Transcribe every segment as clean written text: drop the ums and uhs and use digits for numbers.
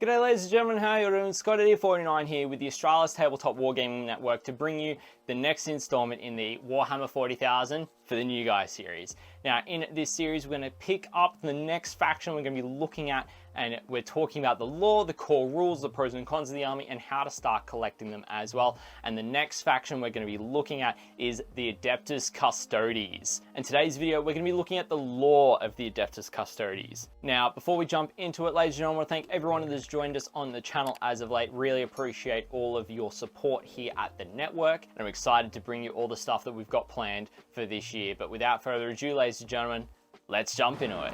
G'day ladies and gentlemen, how are you doing? Scott49 here with the Australia's Tabletop Wargaming Network to bring you the next installment in the Warhammer 40,000 for the New Guy series. Now in this series we're going to pick up the next faction we're going to be looking at, and we're talking about the lore, the core rules, the pros and cons of the army, and how to start collecting them as well. And the next faction we're going to be looking at is the Adeptus Custodes. In today's video we're going to be looking at the lore of the Adeptus Custodes. Now before we jump into it, ladies and gentlemen, I want to thank everyone that has joined us on the channel as of late. Really appreciate all of your support here at the network, and I'm excited to bring you all the stuff that we've got planned for this year. But without further ado, ladies and gentlemen, let's jump into it.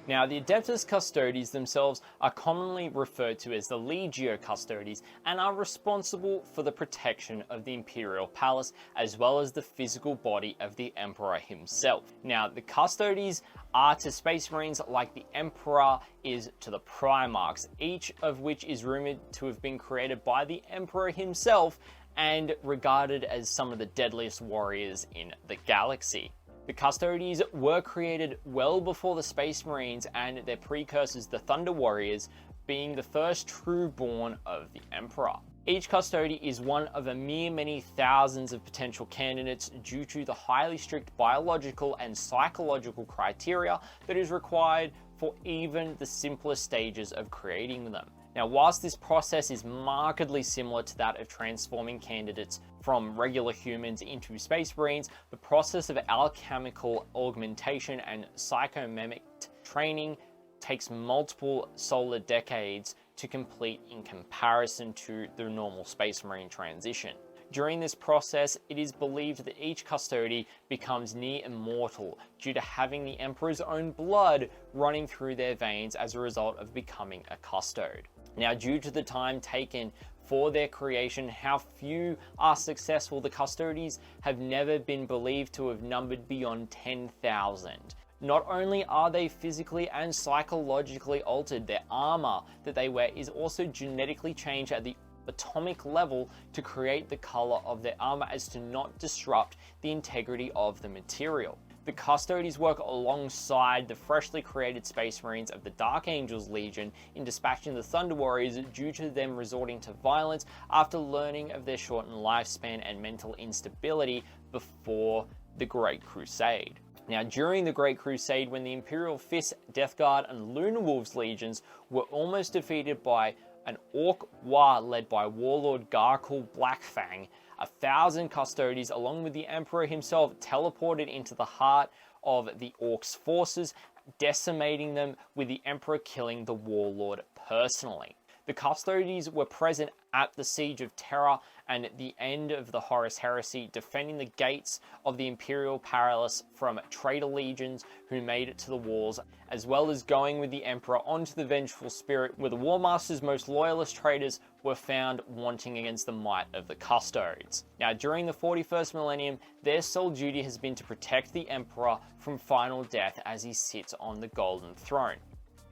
Now, the Adeptus Custodes themselves are commonly referred to as the Legio Custodes and are responsible for the protection of the Imperial Palace as well as the physical body of the Emperor himself. Now, the Custodes are to Space Marines like the Emperor is to the Primarchs, each of which is rumored to have been created by the Emperor himself and regarded as some of the deadliest warriors in the galaxy. The Custodes were created well before the Space Marines and their precursors, the Thunder Warriors, being the first true born of the Emperor. Each Custode is one of a mere many thousands of potential candidates due to the highly strict biological and psychological criteria that is required for even the simplest stages of creating them. Now, whilst this process is markedly similar to that of transforming candidates from regular humans into Space Marines, the process of alchemical augmentation and psychomimic training takes multiple solar decades to complete in comparison to the normal Space Marine transition. During this process, it is believed that each Custode becomes near immortal due to having the Emperor's own blood running through their veins as a result of becoming a Custode. Now, due to the time taken for their creation, how few are successful, the Custodes have never been believed to have numbered beyond 10,000. Not only are they physically and psychologically altered, their armor that they wear is also genetically changed at the atomic level to create the color of their armor as to not disrupt the integrity of the material. The Custodes work alongside the freshly created Space Marines of the Dark Angels Legion in dispatching the Thunder Warriors due to them resorting to violence after learning of their shortened lifespan and mental instability before the Great Crusade. Now, during the Great Crusade, when the Imperial Fist, Death Guard, and Lunar Wolves legions were almost defeated by an Orc war led by Warlord Garkul Blackfang, 1,000 Custodes, along with the Emperor himself, teleported into the heart of the Orcs' forces, decimating them, with the Emperor killing the Warlord personally. The Custodes were present at the Siege of Terra and at the end of the Horus Heresy, defending the gates of the Imperial Palace from traitor legions who made it to the walls, as well as going with the Emperor onto the Vengeful Spirit, where the War Master's most loyalist traitors were found wanting against the might of the Custodes. Now, during the 41st millennium, their sole duty has been to protect the Emperor from final death as he sits on the Golden Throne.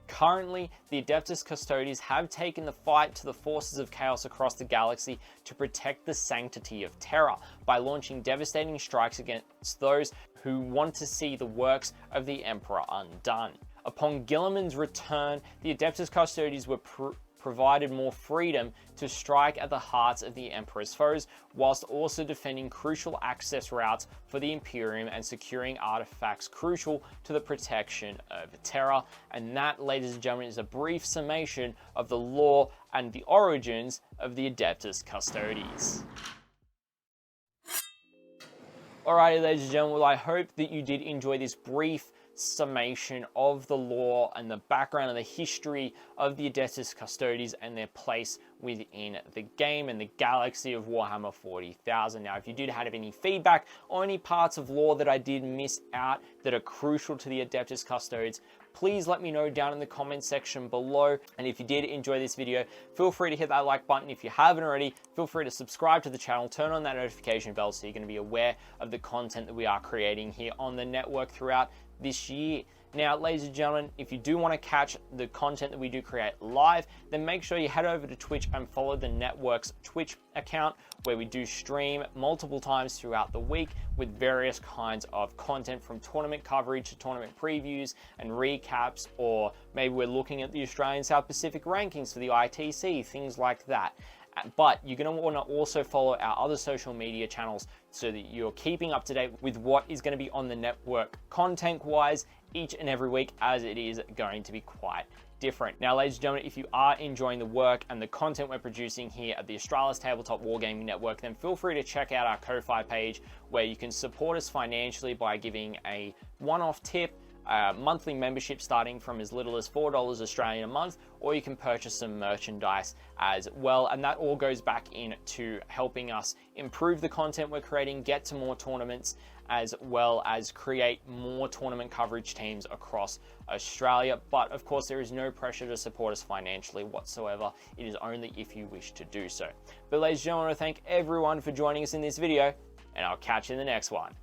Currently, the Adeptus Custodes have taken the fight to the forces of chaos across the galaxy to protect the sanctity of Terra by launching devastating strikes against those who want to see the works of the Emperor undone. Upon Guilliman's return, the Adeptus Custodes were provided more freedom to strike at the hearts of the Emperor's foes, whilst also defending crucial access routes for the Imperium and securing artifacts crucial to the protection of Terra. And that, ladies and gentlemen, is a brief summation of the lore and the origins of the Adeptus Custodes. Alrighty, ladies and gentlemen, well, I hope that you did enjoy this brief summation of the lore and the background and the history of the Adeptus Custodes and their place within the game and the galaxy of Warhammer 40,000. Now, if you did have any feedback or any parts of lore that I did miss out that are crucial to the Adeptus Custodes, please let me know down in the comments section below. And if you did enjoy this video, feel free to hit that like button. If you haven't already, feel free to subscribe to the channel, turn on that notification bell so you're going to be aware of the content that we are creating here on the network throughout this year. Now, ladies and gentlemen, if you do want to catch the content that we do create live, then make sure you head over to Twitch and follow the network's Twitch account, where we do stream multiple times throughout the week with various kinds of content, from tournament coverage to tournament previews and recaps, or maybe we're looking at the Australian South Pacific rankings for the ITC, things like that. But you're going to want to also follow our other social media channels so that you're keeping up to date with what is going to be on the network content-wise each and every week, as it is going to be quite different. Now, ladies and gentlemen, if you are enjoying the work and the content we're producing here at the Australia's Tabletop Wargaming Network, then feel free to check out our Ko-Fi page, where you can support us financially by giving a one-off tip, monthly membership starting from as little as $4 Australian a month, or you can purchase some merchandise as well. And that all goes back into helping us improve the content we're creating, get to more tournaments, as well as create more tournament coverage teams across Australia. But of course, there is no pressure to support us financially whatsoever. It is only if you wish to do so. But ladies and gentlemen, I want to thank everyone for joining us in this video, and I'll catch you in the next one.